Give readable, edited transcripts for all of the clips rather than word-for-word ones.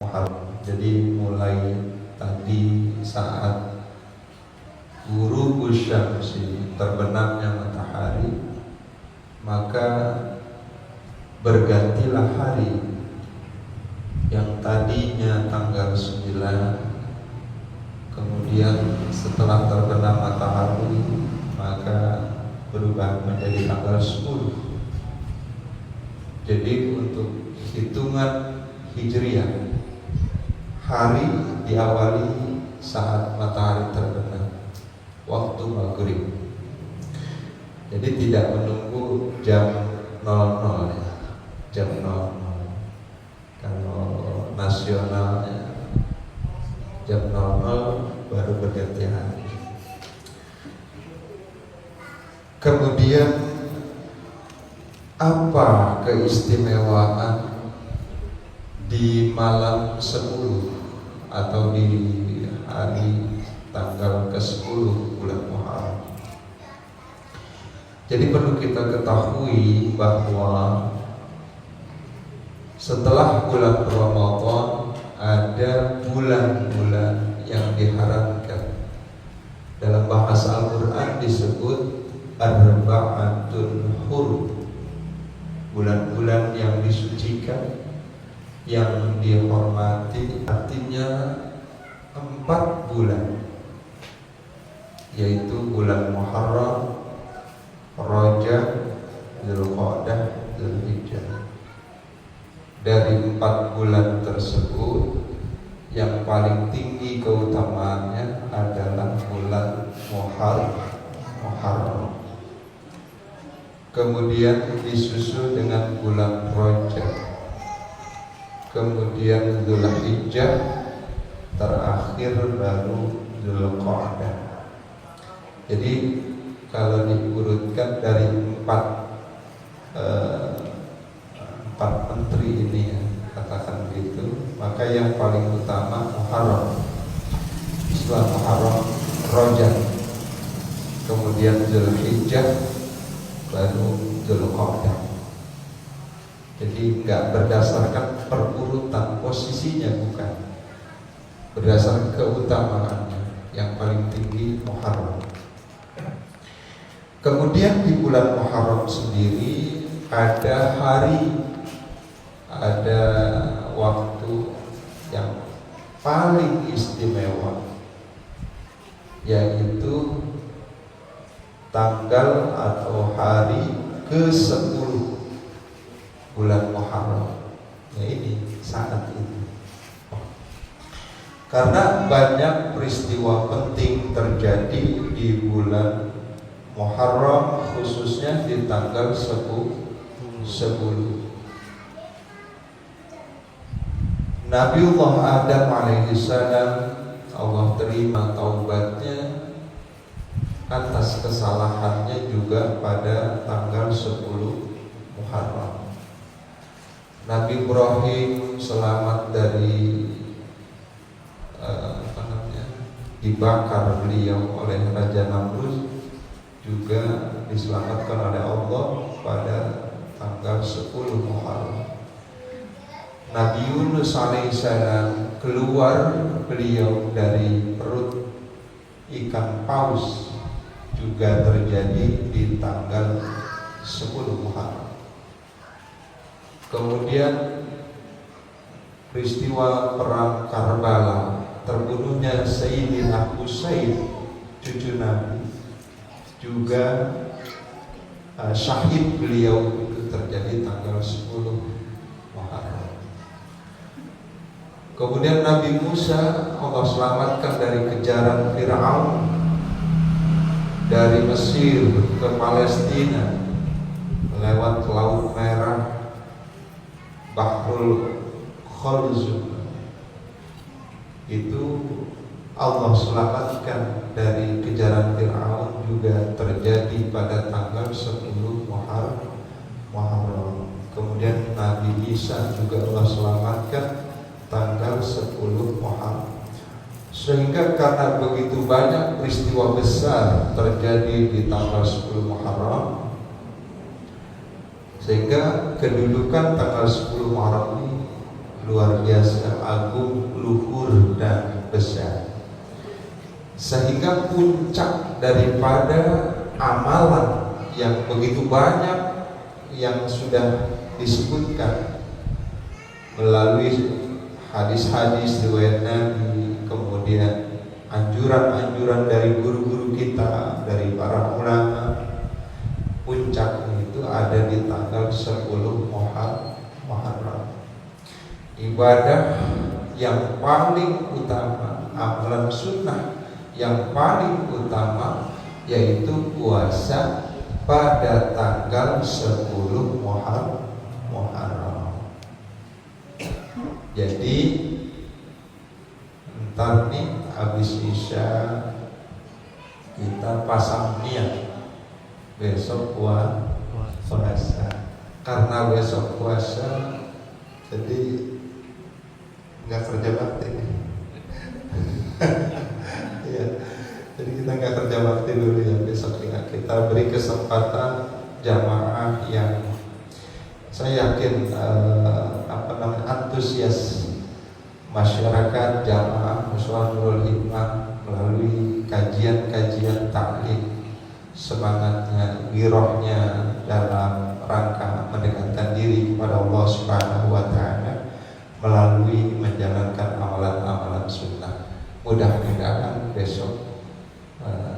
Muharram. Jadi mulai tadi saat ghurubu syamsi, terbenamnya matahari, maka bergantilah hari yang tadinya tanggal 9, kemudian setelah terbenam matahari maka berubah menjadi tanggal 10. Jadi untuk hitungan Hijriah, hari diawali saat matahari terbenam, waktu maghrib. Jadi tidak menunggu jam 00 ya, jam 00. Kalau nasionalnya jam 00 baru berganti hari. Kemudian apa keistimewaan di malam 10 atau di hari tanggal ke-10 bulan Muharram? Jadi perlu kita ketahui bahwa setelah bulan Ramadan ada bulan-bulan yang diharamkan. Dalam bahasa Al-Quran disebut Arba'atul Hurum, bulan-bulan yang disucikan, yang dihormati. Artinya 4 bulan, yaitu bulan Muharram, Rajab, Dzulqa'dah, Dzulhijjah. Dari 4 bulan tersebut, yang paling tinggi keutamaannya adalah bulan Muharram. Kemudian disusul dengan bulan Rajab, kemudian Dzulhijjah, terakhir baru Dzulqa'dah. Jadi kalau diurutkan dari 4 menteri ini ya, katakan begitu, maka yang paling utama Muharram. Setelah Muharram, Rajab, kemudian Dzulhijjah, baru Dzulqa'dah. Jadi enggak berdasarkan perurutan posisinya, bukan, berdasarkan keutamaannya. Yang paling tinggi Muharram. Kemudian di bulan Muharram sendiri ada hari, ada waktu yang paling istimewa, yaitu tanggal atau hari ke-10 bulan Muharram. Ya, ini saat ini. Karena banyak peristiwa penting terjadi di bulan Muharram, khususnya di tanggal 10. Nabiullah Adam alaihissalam, Allah terima taubatnya atas kesalahannya juga pada tanggal 10 Muharram. Nabi Ibrahim selamat dari dibakar beliau oleh Raja Namrud, juga diselamatkan oleh Allah pada tanggal 10 Muharram. Nabi Yunus alaihissalam keluar beliau dari perut ikan paus, juga terjadi di tanggal 10 Muharram. Kemudian peristiwa perang Karbala, terbunuhnya Sayyidina Husain, cucu Nabi, juga syahid beliau, itu terjadi tanggal 10 Muharram. Kemudian Nabi Musa Allah selamatkan dari kejaran Fir'aun dari Mesir ke Palestina lewat Laut Merah, Bahrul Khulzum. Itu Allah selamatkan dari kejaran Fir'aun, juga terjadi pada tanggal 10 Muharram. Kemudian Nabi Isa juga Allah selamatkan tanggal 10 Muharram. Sehingga karena begitu banyak peristiwa besar terjadi di tanggal 10 Muharram, sehingga kedudukan tanggal 10 Muharram ini luar biasa agung, luhur dan besar, sehingga puncak daripada amalan yang begitu banyak yang sudah disebutkan melalui hadis-hadis riwayat Nabi, kemudian anjuran-anjuran dari guru-guru kita, dari para ulama. Puncaknya itu ada di tanggal 10 Muharram. Ibadah yang paling utama, amalan sunnah yang paling utama, yaitu puasa pada tanggal 10 Muharram. Jadi ntar nih habis Isya kita pasang niat besok puasa. Karena besok puasa, jadi nggak kerja bakti. Ya, jadi kita nggak kerja bakti dulu ya besok ya. Kita beri kesempatan jamaah yang saya yakin antusias masyarakat jamaah Musyola Nurul Hikmah melalui kajian-kajian taklim, semangatnya, girohnya dalam rangka mendekatkan diri kepada Allah Subhanahu wa Ta'ala melalui menjalankan amalan-amalan sunnah. Mudah-mudahan besok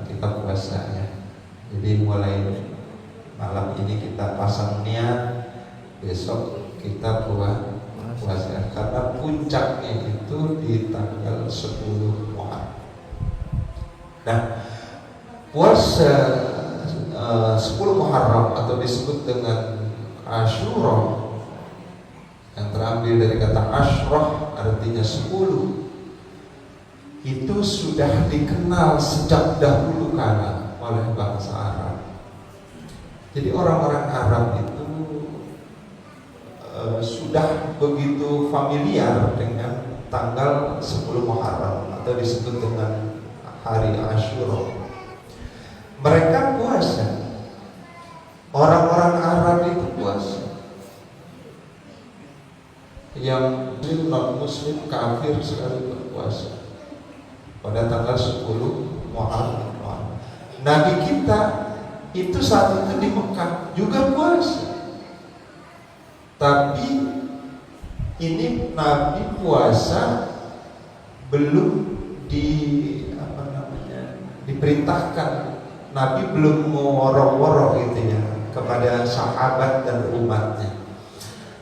kita puasa ya. Jadi mulai malam ini kita pasang niat, besok kita puasa, karena puncaknya itu di tanggal 10 Muharram. Nah, puasa 10 Muharram atau disebut dengan Asyura, yang terambil dari kata Asyrah, artinya 10, itu sudah dikenal sejak dahulu kala oleh bangsa Arab. Jadi orang-orang Arab itu sudah begitu familiar dengan tanggal 10 Muharram atau disebut dengan hari Asyura. Mereka puasa, orang-orang Arab itu puasa, yang muslim, non muslim, kafir sekali berpuasa pada tanggal 10 Muharram. Nabi kita itu saat itu di Mekah juga puasa, tapi ini Nabi puasa belum diperintahkan. Nabi belum meworo-woro gitu ya kepada sahabat dan umatnya.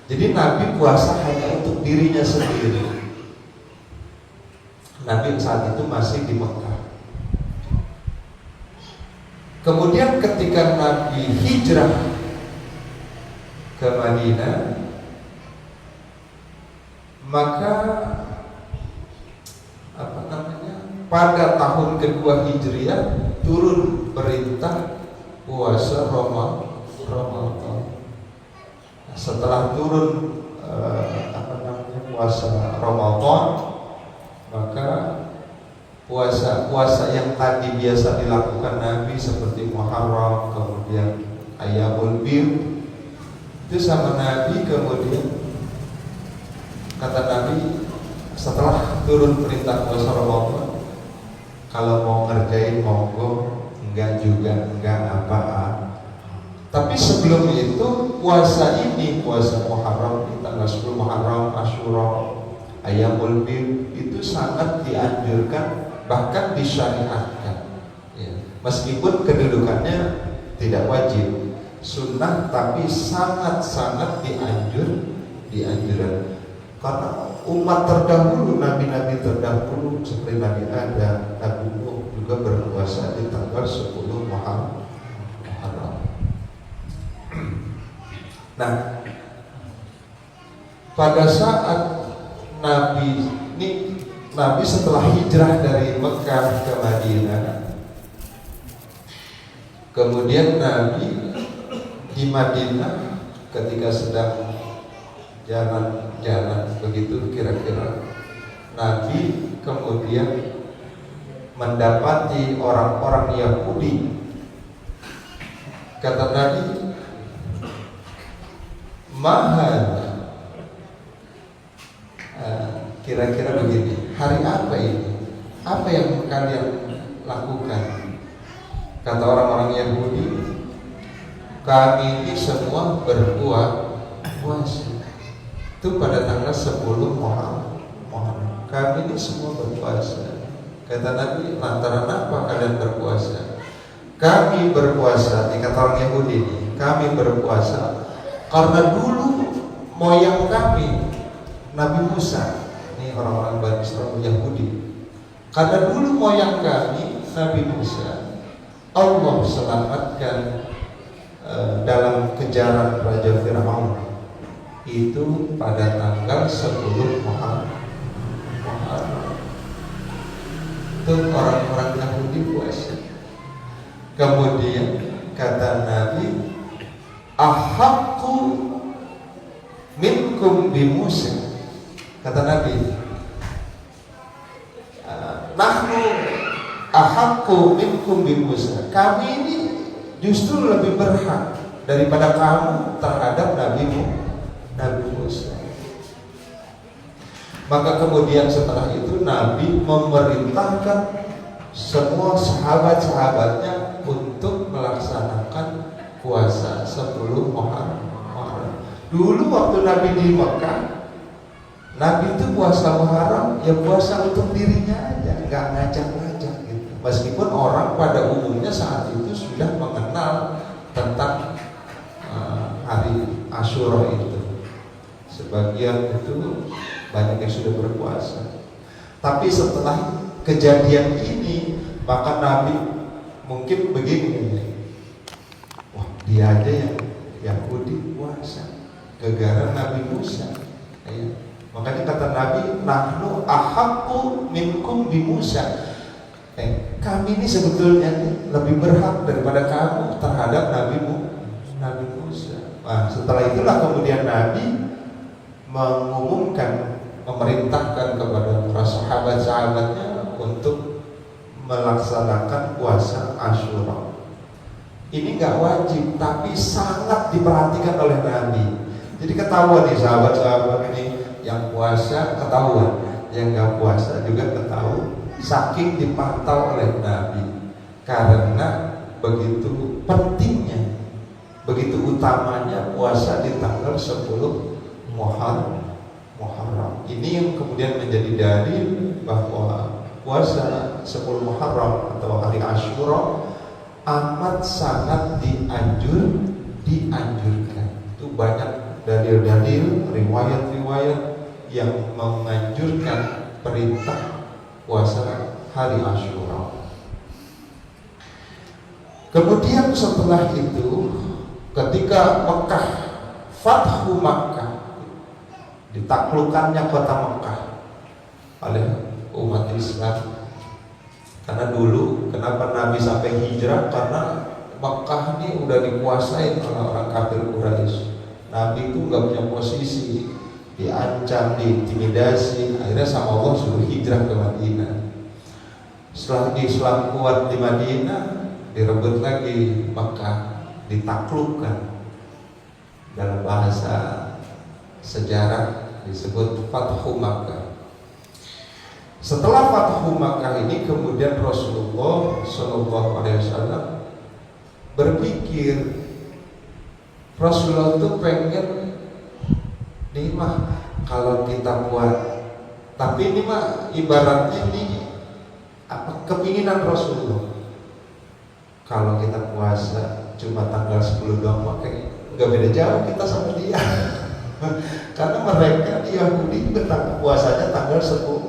Jadi Nabi puasa hanya untuk dirinya sendiri. Nabi saat itu masih di Mekah. Kemudian ketika Nabi hijrah ke Madinah, maka pada tahun kedua Hijriah turun perintah puasa Ramadan. Setelah turun puasa Ramadan, maka puasa yang tadi biasa dilakukan Nabi seperti Muharram, kemudian Ayyamul Bid, itu sama Nabi. Kemudian kata Nabi, setelah turun perintah puasa Ramadan, kalau mau ngerjain monggo, enggak juga enggak apa-apa. Tapi sebelum itu puasa ini, puasa Muharram di tanggal 10 Muharram, Asyura, Ayyamul Bid, itu sangat dianjurkan, bahkan disyariatkan ya. Meskipun kedudukannya tidak wajib, sunnah, tapi sangat-sangat dianjurkan. Karena umat terdahulu, nabi-nabi terdahulu seperti Nabi Adam, Nabi Nuh juga berpuasa di tanggal 10 Muharram. Nah, pada saat Nabi setelah hijrah dari Mekah ke Madinah, kemudian Nabi di Madinah ketika sedang jalan-jalan begitu kira-kira, Nabi kemudian mendapati orang-orang Yahudi. Kata Nabi, mahal kira-kira begini, hari apa ini? Apa yang kalian lakukan? Kata orang-orang Yahudi, kami ini semua berpuasa. Itu pada tanggal 10 Muharram. Kami ini semua berpuasa. Kata Nabi, lantaran apa kalian berpuasa? Kami berpuasa, ini kata orang Yahudi ini, kami berpuasa karena dulu moyang kami Nabi Musa, ini orang-orang Bani Israil Yahudi, karena dulu moyang kami Nabi Musa, Allah selamatkan dalam kejaran Raja Fir'aun itu pada tanggal 10 Muharram. Itu orang-orang Yahudi puasa. Kemudian kata Nabi, ahaqqu minkum bi Musa. Kata Nabi, nahnu ahaqqu minkum bi Musa. Kami ini justru lebih berhak daripada kamu terhadap Nabi Musa. Maka kemudian setelah itu Nabi memerintahkan semua sahabat-sahabatnya untuk melaksanakan puasa 10 Muharram. Dulu waktu Nabi di Mekah, Nabi itu puasa Muharram ya puasa untuk dirinya aja, nggak ngajak-ngajak gitu. Meskipun orang pada umumnya saat itu sudah mengenal tentang hari Asyura itu, sebagian itu banyak yang sudah berpuasa. Tapi setelah kejadian ini, maka Nabi mungkin begini, wah dia aja yang Yahudi puasa gara-gara Nabi Musa. Makanya kata Nabi, nahnu ahaqqu minkum bi Musa. Kami ini sebetulnya lebih berhak daripada kamu terhadap Nabi Musa. Nah, setelah itulah kemudian Nabi mengumumkan, memerintahkan kepada para sahabat-sahabatnya untuk melaksanakan puasa Asyura. Ini nggak wajib, tapi sangat diperhatikan oleh Nabi. Jadi ketahuan nih sahabat-sahabat ini, yang puasa ketahuan, yang nggak puasa juga ketahuan. Saking dipantau oleh Nabi, karena begitu pentingnya, begitu utamanya puasa di tanggal 10 Muharram. Ini yang kemudian menjadi dalil bahwa puasa 10 Muharram atau hari Asyura amat sangat dianjurkan. Itu banyak dalil-dalil, riwayat-riwayat yang menganjurkan perintah puasa hari Asyura. Kemudian setelah itu, ketika Mekah, Fathu Makkah, ditaklukkannya kota Mekah oleh umat Islam. Karena dulu kenapa Nabi sampai hijrah, karena Mekah ini udah dikuasain oleh orang kafir Quraisy. Nabi itu nggak punya posisi, diancam, diintimidasi. Akhirnya sama Allah suruh hijrah ke Madinah. Setelah Islam kuat di Madinah, direbut lagi Mekah, ditaklukkan. Dalam bahasa sejarah disebut Fathu Makkah. Setelah Fathu Makkah ini kemudian Rasulullah SAW berpikir, Rasulullah itu pengen nih mah kalau kita buat, tapi ini mah ibaratnya ini apa kepinginan Rasulullah, kalau kita puasa cuma tanggal 10 doang pakai nggak beda jauh kita sama dia. Karena mereka di Yahudi puasanya tanggal 10.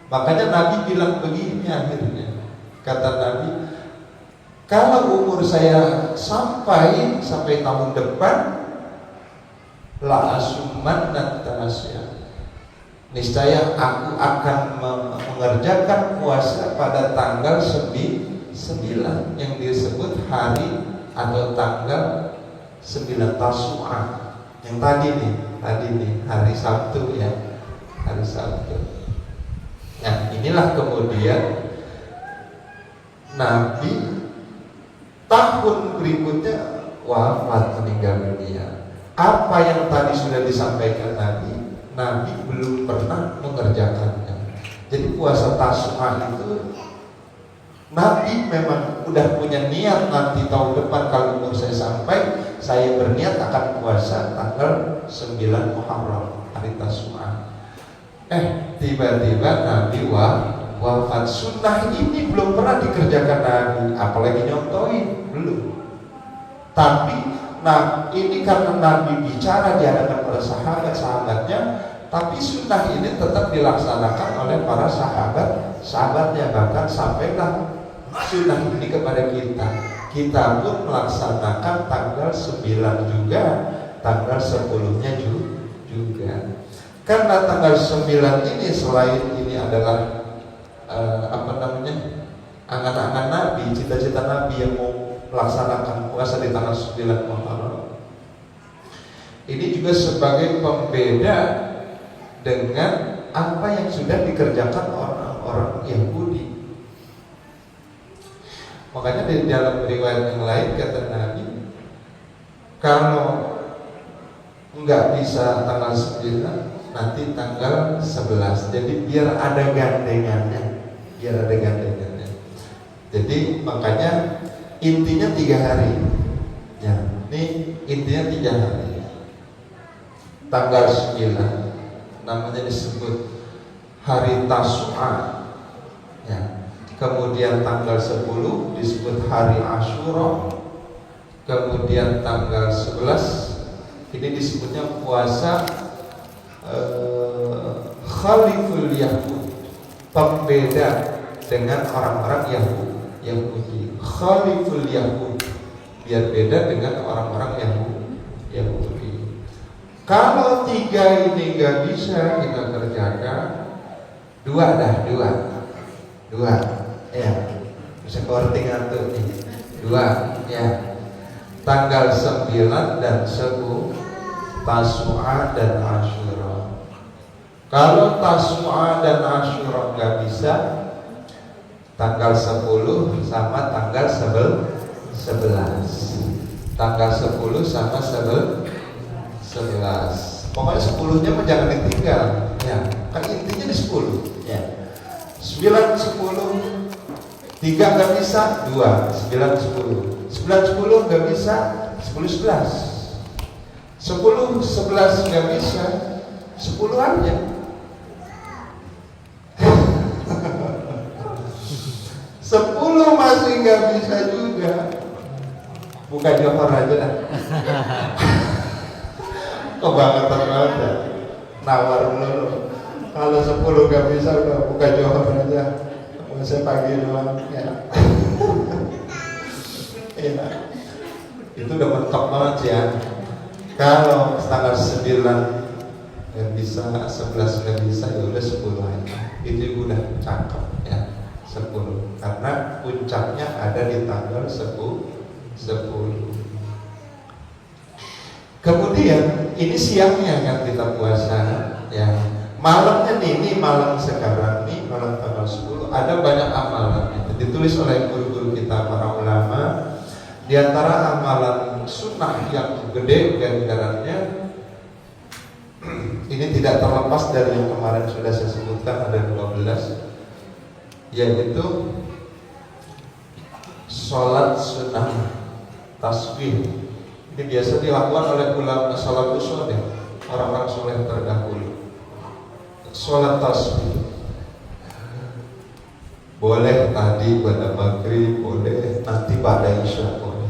Makanya Nabi bilang begini akhirnya, kata Nabi, kalau umur saya sampai tahun depan, la asuman dan tanasya, niscaya aku akan mengerjakan puasa pada tanggal 9 yang disebut hari atau tanggal 9 Tasu'ah, yang tadi nih hari Sabtu ya, hari Sabtu. Nah inilah kemudian Nabi tahun berikutnya wafat, meninggal dunia. Apa yang tadi sudah disampaikan Nabi belum pernah mengerjakannya. Jadi puasa Tasu'a itu Nabi memang udah punya niat nanti tahun depan kalau umur saya sampai, saya berniat akan puasa tanggal 9 Muharram, hari Tasu'a. Tiba-tiba Nabi wafat. Sunnah ini belum pernah dikerjakan Nabi, apalagi nyontoin, belum. Tapi ini karena Nabi bicara di hadapan para sahabat-sahabatnya, tapi sunnah ini tetap dilaksanakan oleh para sahabatnya, bahkan sampailah sunnah ini kepada kita. Kita pun melaksanakan tanggal 9 juga, tanggal 10-nya juga. Karena tanggal 9 ini selain ini adalah angan-angan Nabi, cita-cita Nabi yang mau melaksanakan puasa di tanggal 9 Muharram. Ini juga sebagai pembeda dengan apa yang sudah dikerjakan orang-orang Yahudi. Makanya di dalam riwayat yang lain kata Nabi, kalau nggak bisa tanggal 9, nanti tanggal 11. Jadi biar ada gandengannya, Jadi makanya intinya 3 hari. Ya, ini intinya 3 hari. Tanggal 9 namanya disebut hari Tasu'a. Ya. Kemudian tanggal 10 disebut hari Asyura. Kemudian tanggal 11 ini disebutnya puasa Khaliful Yahud, pembeda dengan orang-orang Yahudi. Khaliful Yahud, biar beda dengan orang-orang Yahudi. Kalau 3 ini nggak bisa kita kerjakan, 2 ya, bisa korting atau 2 ya, tanggal 9 dan 10 Tasu'a dan Asyura. Kalau Tasu'a dan Asyura nggak bisa, tanggal 10 sama tanggal 11. Tanggal 10 sama 11. Pokoknya 10-nya jangan ditinggal. Ya, kan intinya di 10. Ya. 9, 10, 3 nggak bisa, 2, 9, 10. 9, 10 nggak bisa, 10, 11. 10, 11 nggak bisa, 10 aja. 10 masih nggak bisa juga, buka Johor aja dah. Kebangetan banget ya, nawar dulu. Kalau 10 nggak bisa, udah buka Johor aja. Saya pagi doang ya. Ya. Itu udah mentok banget ya. Kalau tanggal 9 nggak bisa, 11 nggak bisa, ya udah 10 aja. Itu udah cakep ya, 10. Karena puncaknya ada di tanggal 10. Kemudian ini siangnya kan kita puasa ya. Malamnya nih, ini malam sekarang nih, malam tanggal 10, ada banyak amalan itu ditulis oleh guru-guru kita para ulama. Di antara amalan sunnah yang gede ganjarannya, ini tidak terlepas dari yang kemarin sudah saya sebutkan, ada 12, yaitu sholat sunnah tasbih. Ini biasa dilakukan oleh ulama salafus saleh, orang-orang soleh terdahulu. Sholat tasbih boleh tadi pada maghrib, boleh nanti pada isya, boleh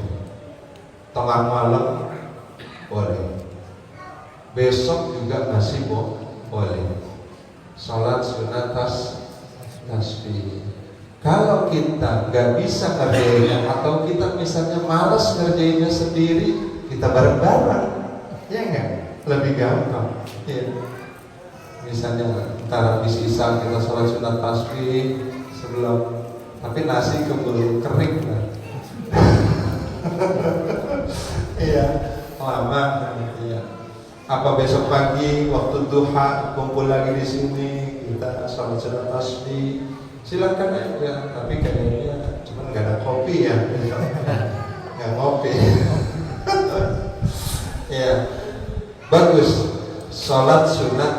tengah malam, boleh besok juga masih boleh. Sholat sunat tasbih. Kalau kita nggak bisa ngerjainnya, atau kita misalnya malas ngerjainnya sendiri, kita bareng-bareng, ya enggak? Lebih gampang ya. Misalnya ntar habis isya kita sholat sunat tasbih sebelum, tapi nasi keburu kering kan. Iya, lama ya. Apa besok pagi waktu duha kumpul lagi di sini kita sholat sunat tasbih, silakan aja. Tapi kayaknya cuma nggak ada kopi ya, nggak ngopi. Ya, bagus. Sholat sunat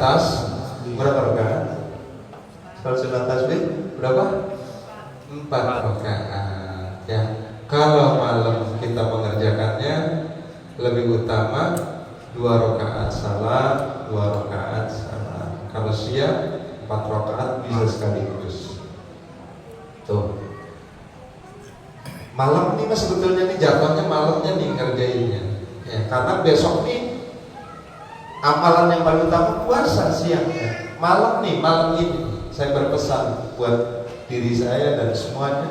berapa rakaat? Sholat sunat tasbih berapa? 4 rakaat. Ya. Kalau malam kita mengerjakannya lebih utama 2 rakaat salat, 2 rakaat salat. Kalau siang 4 rakaat bisa sekaligus. Tuh. Malam ini mas sebetulnya nih jatuhnya malamnya nih ngerjainnya. Ya, karena besok nih amalan yang paling utama puasa siangnya. Malam ini saya berpesan buat diri saya dan semuanya,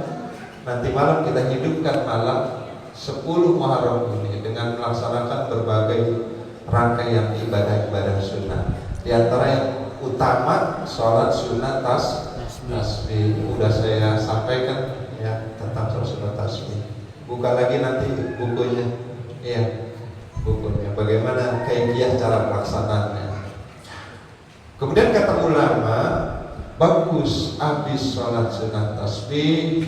nanti malam kita hidupkan malam 10 Muharram ini dengan melaksanakan berbagai rangkaian ibadah-ibadah sunnah. Di antara yang utama sholat sunnah tasbih. Udah saya sampaikan ya tentang sholat sunnah tasbih. Buka lagi nanti bukunya, ya bukunya bagaimana kaifiah cara pelaksananya. Kemudian kata ulama, bagus habis sholat sunat tasbih,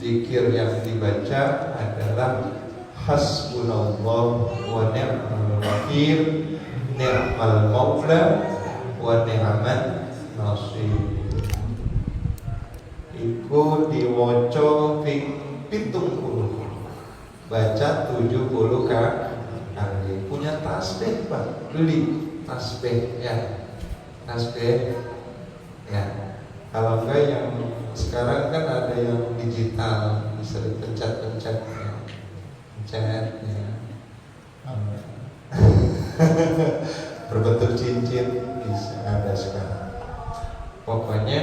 zikir yang dibaca adalah hasbunallah wa ni'mal wakil, ni'mal maula wa ni'man nasir. Iku diwoco ping 70, baca 70 kali. Punya tasbih Pak, beli tasbih ya, tasbih ya. Kalau enggak yang sekarang kan ada yang digital, bisa dipencet-pencet ya. Pencet ya. Berbentuk cincin bisa ada sekarang. Pokoknya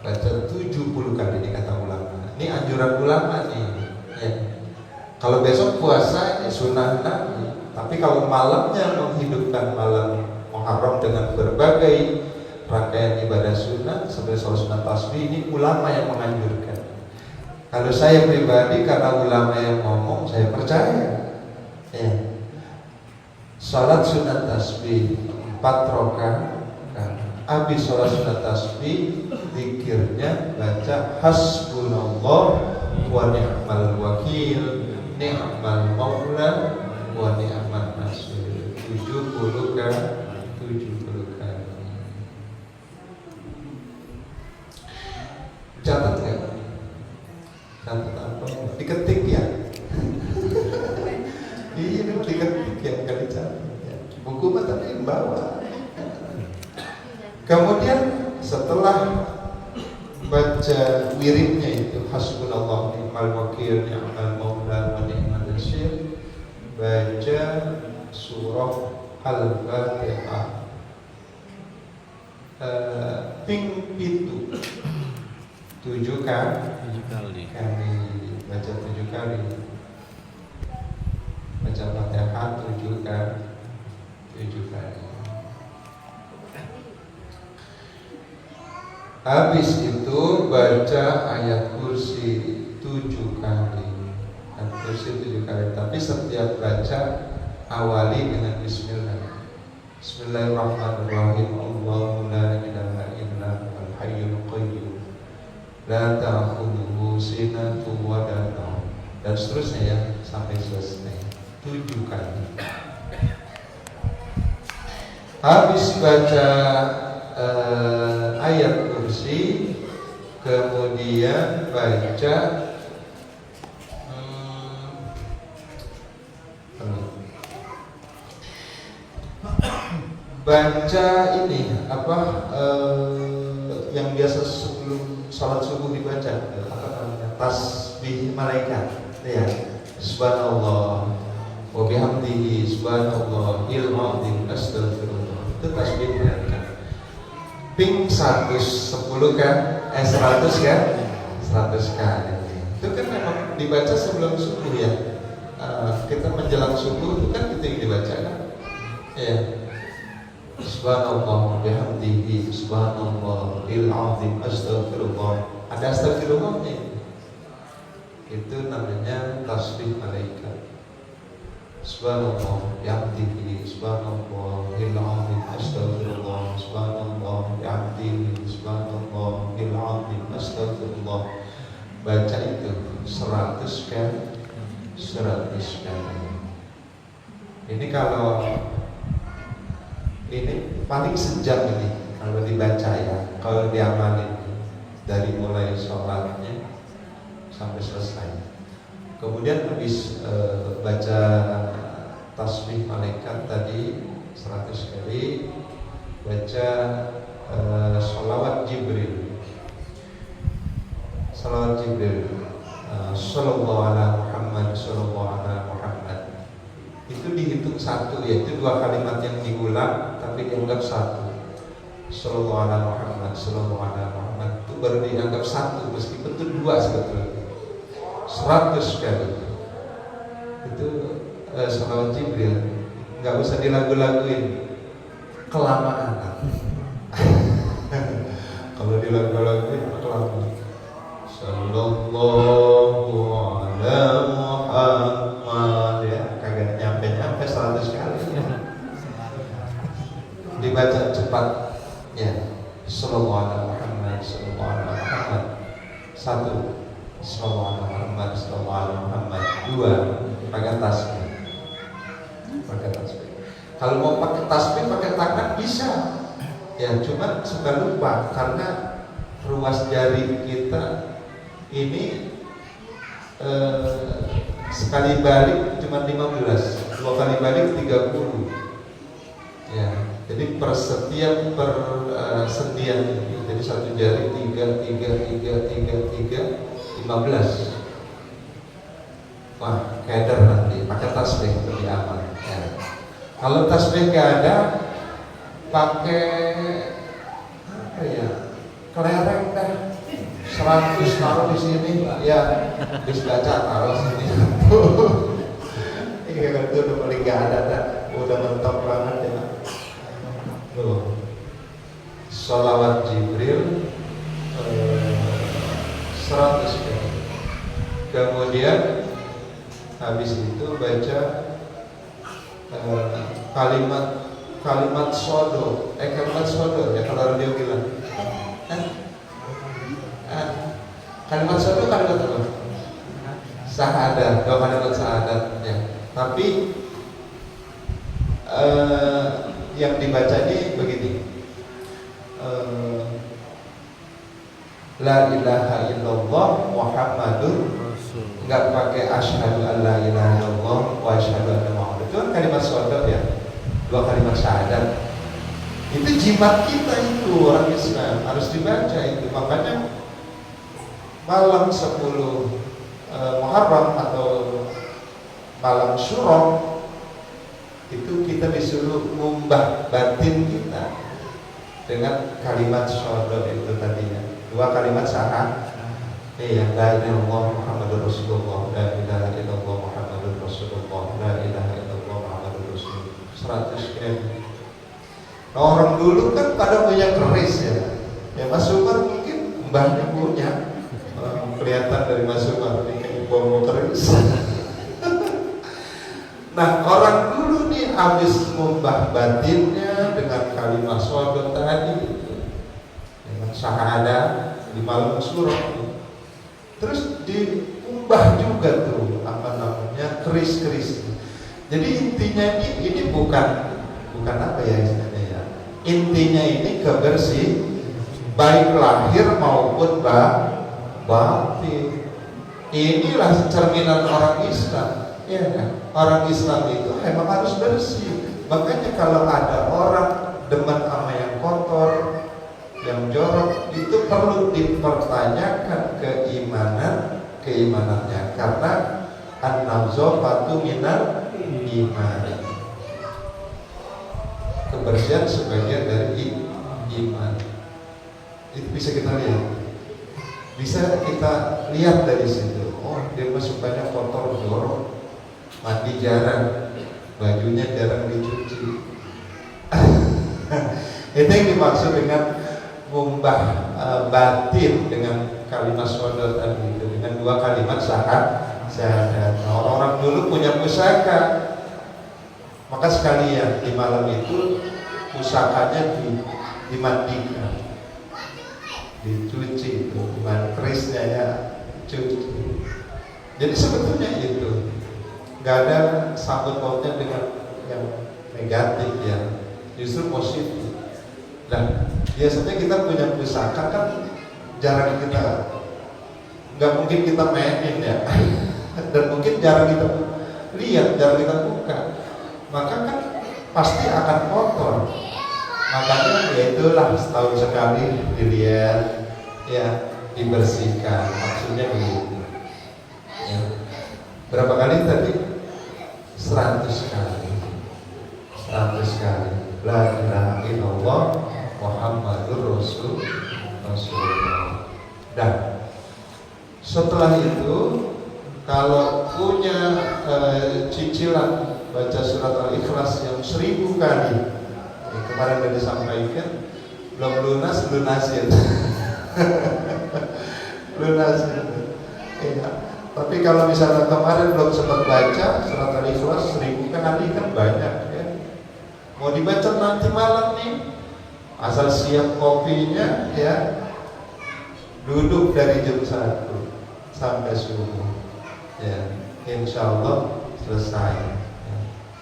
baca 70 kali ini kata ulama. Ini anjuran ulama nih ya. Kalau besok puasa ya sunnah Nabi. Tapi kalau malamnya menghidupkan malam Muharram dengan berbagai rangkaian ibadah sunnah seperti sholat sunnah tasbih, ini ulama yang menganjurkan. Kalau saya pribadi karena ulama yang ngomong, saya percaya ya. Sholat sunnah tasbih 4 rakaat, habis sholat sunnah tasbih zikirnya baca hasbunallah wa ni'mal wakil, ni'mal maula wa ni'man nasir. 70 kali. Catat ya? Catat apa? Diketik ya? Iya, diketik ya, bukan dicatat ya. Buku mah tapi bawa. Kemudian setelah baca wiridnya itu hasbunallah ni'mal wakil, ni'mal maula wa ni'man nasir, baca surah Al-Fatihah ping itu 7 kali. Baca 7 kali. Baca Fatihah 7 kali. Habis itu baca ayat kursi 7 kali. Ayat kursi 7 kali. Tapi setiap baca awali dengan bismillah. Bismillahirrahmanirrahim. Allahu la ilaha illa huwal hayyul qayyum, la ta'khudhuhu sinatun wa la nawm, dan seterusnya ya sampai selesai 7 kali. Habis baca ayat kursi, kemudian baca ini apa yang biasa sebelum salat subuh dibaca, apa namanya, tasbih malaikat ya, subhanallah wa bihamdihi subhanallahil azim astagfirullah. Itu tasbih malaikat. Ping 110 kan? 100 kan? 100 kali. Itu kan memang dibaca sebelum subuh ya. Kita menjelang subuh itu kan itu yang dibaca kan? Ya. Subhanallah bihamdihi subhanallahil azim astagfirullah. Ada astagfirullahnya. Itu namanya tasbih malaikat. Subhanallah bihamdihi subhanallahil azim astagfirullah. Subhanallah bihamdihi subhanallahil azim astagfirullah. Baca itu 100 kali. 100 kali. Ini kalau Ini paling sejam ini kalau dibaca ya, kalau diamalin dari mulai sholatnya sampai selesai. Kemudian habis baca tasbih malaikat tadi 100 kali, baca sholawat Jibril, Sallallahu ala Muhammad, Sallallahu ala Muhammad. Itu dihitung satu, yaitu dua kalimat yang diulang tapi dianggap satu. Sallallahu ala Muhammad, Sallallahu ala Muhammad, itu baru dianggap satu, meskipun itu dua sebetulnya. 100 kali itu sholawat Jibril, nggak usah dilagu-laguin, kelamaan. Kalau dilagu-laguin kelamaan. Sallallahu ala Muhammad, ya kagak nyampe 100 kali ya. Dibaca cepat ya, Sallallahu ala Muhammad, Sallallahu ala Muhammad. 1, Sallallahu ala Muhammad, Sallallahu ala Muhammad. 2, pakai tasbih. Kalau mau pakai tasbih pakai tangan bisa ya, cuman suka lupa karena ruas jari kita ini sekali balik cuma 15, 2 kali balik 30 ya. Jadi per setiap sendian, jadi satu jari 3, 15. Wah, keder nanti pakai tasbih lebih aman ya. Kalau tasbih gak ada, pakai apa ya, kelereng dah, 100 taruh di sini ya, terus baca taruh sini. Iya, itu udah paling gak ada dah, udah mentok banget ya. Tuh, sholawat Jibril 100 kali. Kemudian habis itu baca kalimat sodo ya, kalau dia bilang kalimat sodo kalimat apa? Syahadat, kalimat syahadat ya. Tapi yang dibaca ini begini, la ilaha illallah Muhammadur, nggak pakai asyhadu an la ilaha illallah wa asyhadu anna Muhammadar. Itu kan kalimat syahadat ya, 2 kalimat syahadat. Itu jimat kita itu orang Islam harus dibaca itu. Makanya malam 10 Muharram atau malam Syuro itu kita disuruh ngumbah batin kita dengan kalimat syahadat itu tadinya, 2 kalimat syahadat. La ilaha illallah Muhammadur Rasulullah, la ilaha illallah Muhammadur Rasulullah, la ilaha illallah Muhammadur Rasulullah. 100 kali. Nah, orang dulu kan pada punya keris ya. Ya Mas Umar mungkin mbahnya punya. Kelihatan dari Mas Umar ini bawa keris. Nah, orang dulu nih habis ngubah batinnya dengan kalimat syahadat tadi, dengan syahadat di malam surah. Terus diubah juga tuh apa namanya, keris-keris. Jadi intinya ini bukan apa ya istilahnya ya. Intinya ini kebersih baik lahir maupun batin. Inilah cerminan orang Islam, ya kan? Orang Islam itu emang harus bersih. Makanya kalau ada orang demen sama yang kotor, yang jorok, itu perlu dipertanyakan keimanannya, karena an-nazafatu minal iman. Kebersihan sebagian dari iman. Itu bisa kita lihat dari situ. Oh, dia masuk banyak kotor, jorok, mandi jarang, bajunya jarang dicuci. Itu yang dimaksud dengan ngumbah batin dengan kalimat syahadat tadi itu, dengan 2 kalimat syahadat. Nah, orang-orang dulu punya pusaka, maka sekalian di malam itu pusakanya dimandikan, dicuci itu, dengan kerisnya ya cuci. Jadi sebetulnya itu nggak ada sangkut pautnya dengan yang negatif ya. justru positif. Nah, biasanya kita punya pusaka kan jarang kita, nggak mungkin kita mainin ya, dan mungkin jarang kita lihat, jarang kita buka, maka kan pasti akan kotor. Makanya ya itulah setahun sekali dilihat, ya dibersihkan, maksudnya begitu. Ya. Berapa kali tadi? 100 kali. 100 kali. La ilaha illallah Muhammadur Rasulullah. Dan setelah itu kalau punya cicilan baca surat Al-Ikhlas yang 1000 kali, kemarin sudah disampaikan, belum lunas, lunasin. Lunasin. Ya. Tapi kalau misalnya kemarin belum sempat baca surat Al-Ikhlas 1000 kali kan banyak ya. Mau dibaca nanti malam nih, asal siap kopinya ya, duduk dari jam 1 sampai subuh ya, insya Allah selesai ya.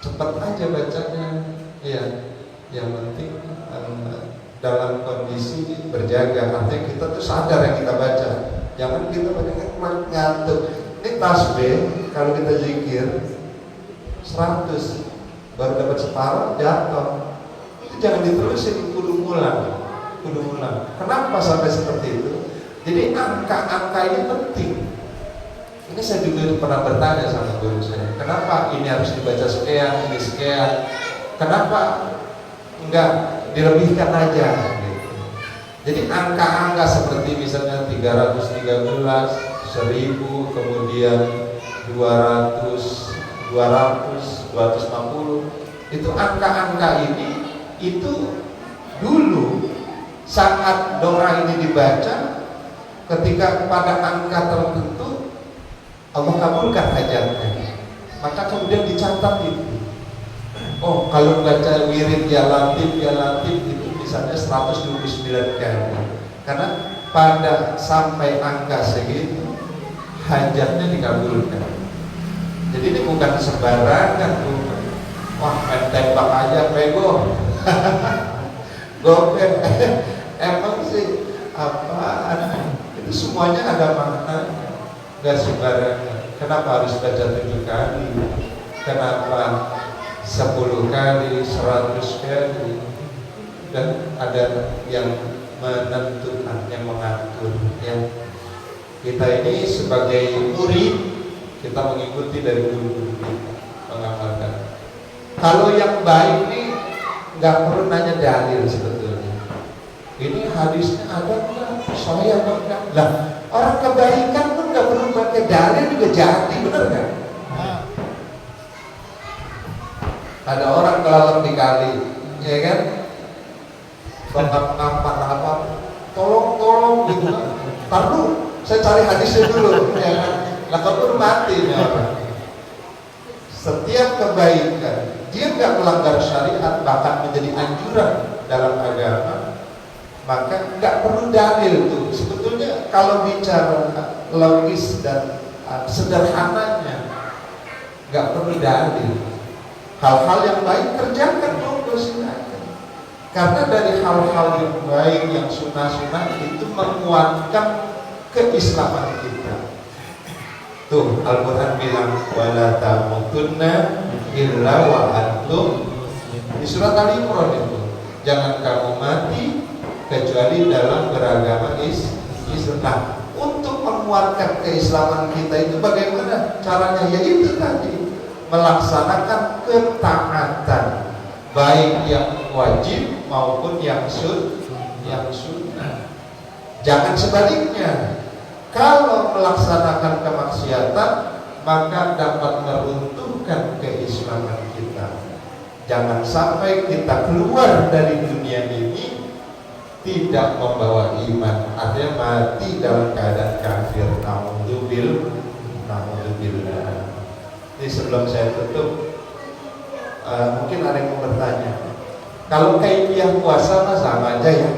Cepat aja bacanya ya, yang penting dalam kondisi berjaga, artinya kita tuh sadar yang kita baca, jangan kita ngantuk. Ini tasbih kalau kita zikir 100 baru dapat separuh jatuh, itu jangan diterusin, kudu ngulang. Kenapa sampai seperti itu? Jadi angka-angka ini penting. Ini saya juga pernah bertanya sama guru saya, kenapa ini harus dibaca sekian, ini sekian, kenapa enggak dilebihkan aja gitu. Jadi angka-angka seperti misalnya 313, 1000, kemudian 200, 250, itu angka-angka ini itu dulu saat doa ini dibaca, ketika pada angka tertentu Allah kabulkan hajatnya, maka kemudian dicatat itu. Oh, kalau baca wirid ya latif itu misalnya 129 kali, karena pada sampai angka segitu hajatnya dikabulkan. Jadi ini bukan sembarangan, bukan. Wah, main tembak aja pego. Gopek. Emang sih apaan? Itu semuanya ada maknanya. Gak sembarangan. Kenapa harus baca 7 kali? Kenapa 10 kali, 100 kali? Dan ada yang menentukan, yang mengatur ya. Kita ini sebagai murid, kita mengikuti dari guru-guru kita, mengamalkan. Kalau yang baik ini nggak perlu nanya dalil sebetulnya. Ini hadisnya ada nggak? Saya enggak. Lah, orang kebaikan pun nggak perlu pakai dalil juga jadi, benar kan? Ada orang kelelep di kali, ya kan? Pengampan apa? Tolong gitu kan? Tahu, saya cari hadisnya dulu, ya kan? Lah kalau mati nih orang. Setiap kebaikan dia nggak melanggar syariat, bahkan menjadi anjuran dalam agama, maka nggak perlu dalil tuh. Sebetulnya kalau bicara logis dan sederhananya, nggak perlu dalil. Hal-hal yang baik kerjakan dulu, silakan. Karena dari hal-hal yang baik, yang sunnah-sunnah itu menguatkan keislaman kita. Tuh Al-Quran bilang wala tamutunna illa wa antum, di surat Al-Imran itu, jangan kamu mati kecuali dalam beragama Islam. Nah, untuk menguatkan keislaman kita itu bagaimana caranya? Yaitu tadi melaksanakan ketaatan, baik yang wajib maupun yang sunnah. Jangan sebaliknya. Kalau melaksanakan kemaksiatan, maka dapat meruntuhkan keislaman kita. Jangan sampai kita keluar dari dunia ini tidak membawa iman, artinya mati dalam keadaan kafir. Naudzubillah. Ini sebelum saya tutup, mungkin ada yang mau bertanya. Kalau kaifiah puasa mah sama aja ya,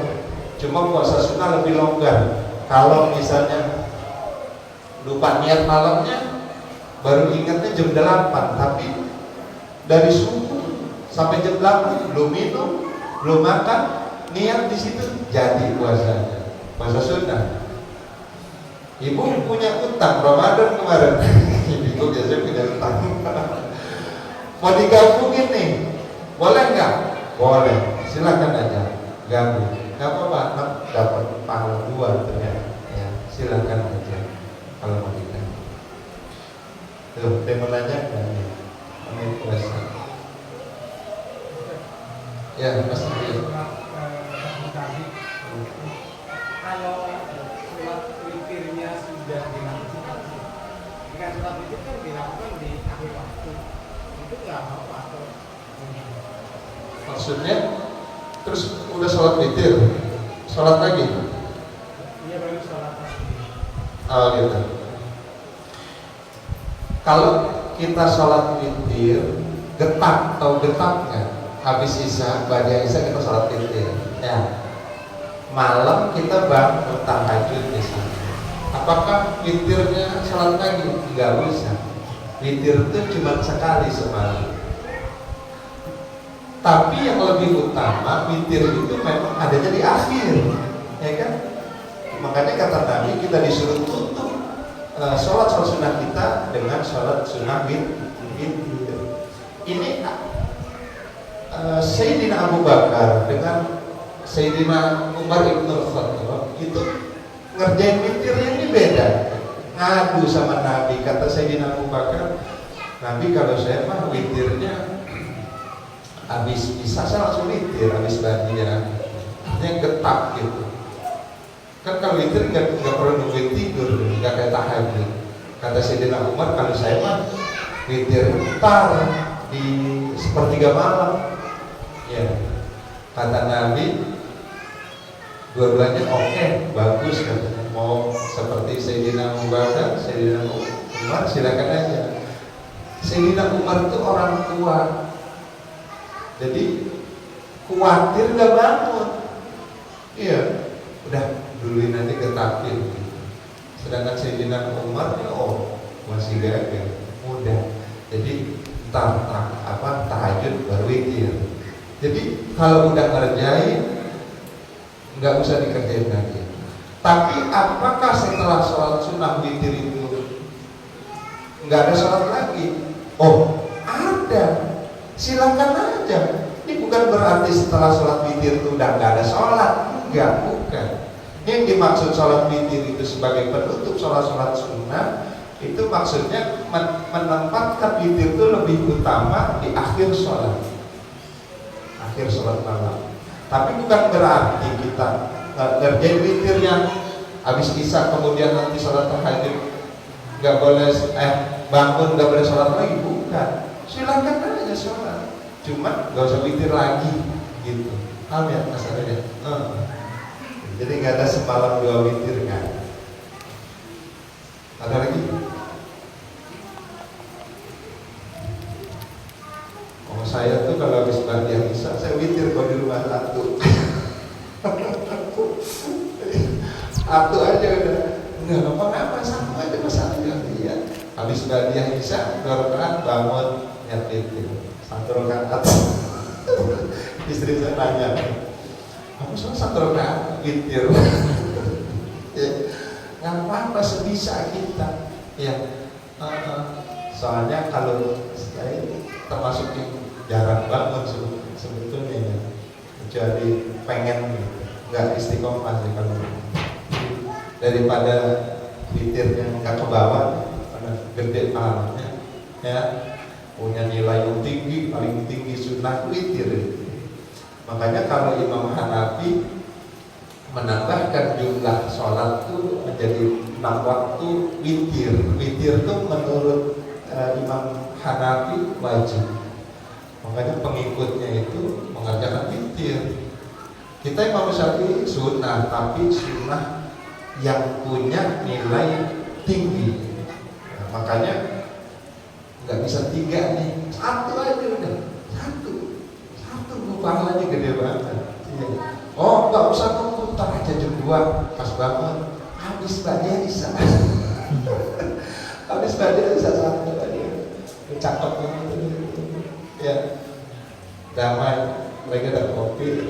cuma puasa sunnah lebih longgar. Kalau misalnya lupa niat malamnya, baru ingatnya jam 8, tapi dari subuh sampai jam 8 belum minum, belum makan, niat di situ jadi puasanya, puasa sunnah. Ibu punya utang Ramadan kemarin, ibu biasanya punya utang, mau digabungin nih, boleh nggak? Boleh, silakan aja, gabung, nggak apa-apa, dapat pahala 2 ternyata, ya silakan aja kalau mau digabung. Tuh, dia mau nanya kan? Amin puasa. Ya, Mas Ari. Kalau sholat witirnya sudah dilakukan, jika sholat witir kan dilakukan di akhir waktu, itu nggak apa-apa atau? Maksudnya, terus udah sholat witir, sholat lagi? Iya, baru sholat lagi. Oh gitu. Kalau kita sholat witir, getak atau getaknya, habis isya, ba'da isya kita sholat witir. Ya. Malam kita bangun tahajud di sana. Apakah witirnya sholat lagi? Enggak bisa. Witir itu cuma sekali semalam. Tapi yang lebih utama, witir itu memang adanya di akhir, ya kan? Makanya kata Nabi kita disuruh tutup sholat sunnah kita dengan sholat sunnah witir. Ini Sayyidina Abu Bakar dengan Sayyidina Umar ibn Khattab itu ngerjain witirnya ini beda. Ngadu sama Nabi, kata Sayyidina Abu Bakar, Nabi kalau saya mah witirnya habis bisa saya langsung witir, habis bahagia, artinya getak gitu. Kan kalau witir nggak perlu nungguin tidur, nggak kayak tahajud. Kata Sayyidina Umar, kalau saya mah witir ntar di sepertiga malam. Ya, kata Nabi, dua-duanya oke, bagus katanya. Mau seperti Sayyidina Abu Bakar, Sayyidina Umar, silakan aja. Sayyidina Umar itu orang tua, jadi khawatir gak bangun. Iya, udah duluin nanti getakin. Sedangkan Sayyidina Umar ya masih gagah, mudah. Jadi tahajud baru witir. Jadi kalau udah ngerjain nggak usah dikerjain lagi. Tapi apakah setelah sholat sunnah witir itu nggak ada sholat lagi? Oh, ada. Silakan aja. Ini bukan berarti setelah sholat witir itu udah nggak ada sholat. Enggak, bukan. Yang dimaksud sholat witir itu sebagai penutup sholat sunnah, itu maksudnya menempatkan witir itu lebih utama di akhir sholat malam. Tapi bukan berarti kita ngerjain witirnya habis isya kemudian nanti sholat tahajud nggak boleh bangun nggak boleh sholat lagi, bukan. Silakan aja sholat, cuma nggak usah witir lagi gitu. Paham ya masalahnya? Jadi nggak ada semalam 2 witir kan? Ada lagi? Saya tuh kalau habis ba'da isya saya witir kalau di rumah satu aja udah nggak apa-apa, sama aja masalahnya. Iya, habis ba'da isya 2 rakaat bangun niat witir 1 rakaat. Istri saya nanya, kamu sholat 1 rakaat witir? Nggak apa-apa, sebisa kita. Ya, soalnya kalau saya termasuk yang jarang banget sebetulnya ya, kecuali pengen nggak istiqomah sih. Kalau daripada witirnya nggak ke bawah karena gede pahalanya ya, punya nilai yang tinggi, paling tinggi sunnah witir. Makanya kalau Imam Hanafi menambahkan jumlah sholat itu menjadi 6 waktu witir. Witir itu menurut Imam Hanafi wajib. Makanya pengikutnya itu mengerjakan witir. Kita Imam Syafi'i sunnah, tapi sunnah yang punya nilai tinggi. Makanya nggak bisa 3 nih, 1 aja udah. Satu pahalanya gede banget. Iya. Oh, nggak usah nunggu, ntar aja jam 2 pas bangun habis ba'da isya. Habis ba'da isya 1 aja. Cakep banget. Ya. damai, mereka ada kopi.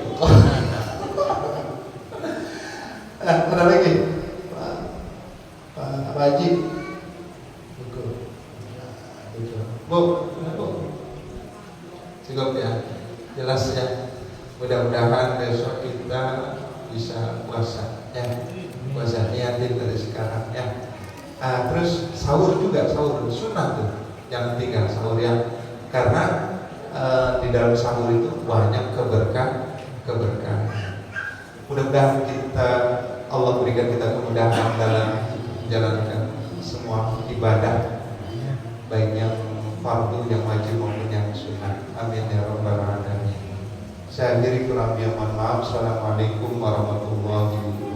Ada lagi Pak Haji. Bu, cukup ya, jelas ya. Mudah-mudahan besok kita bisa puasa ya, puasa niatin dari sekarang ya. Terus sahur juga, sahur sunnah tuh, jangan tinggal sahur ya, karena di dalam sahur itu banyak keberkahan. Mudah-mudahan kita, Allah berikan kita kemudahan dalam menjalankan semua ibadah, baik yang fardu, yang wajib maupun yang sunnah. Amin ya rabbal alamin. Saya akhiri kurang lebih, mohon maaf. Assalamualaikum warahmatullahi wabarakatuh.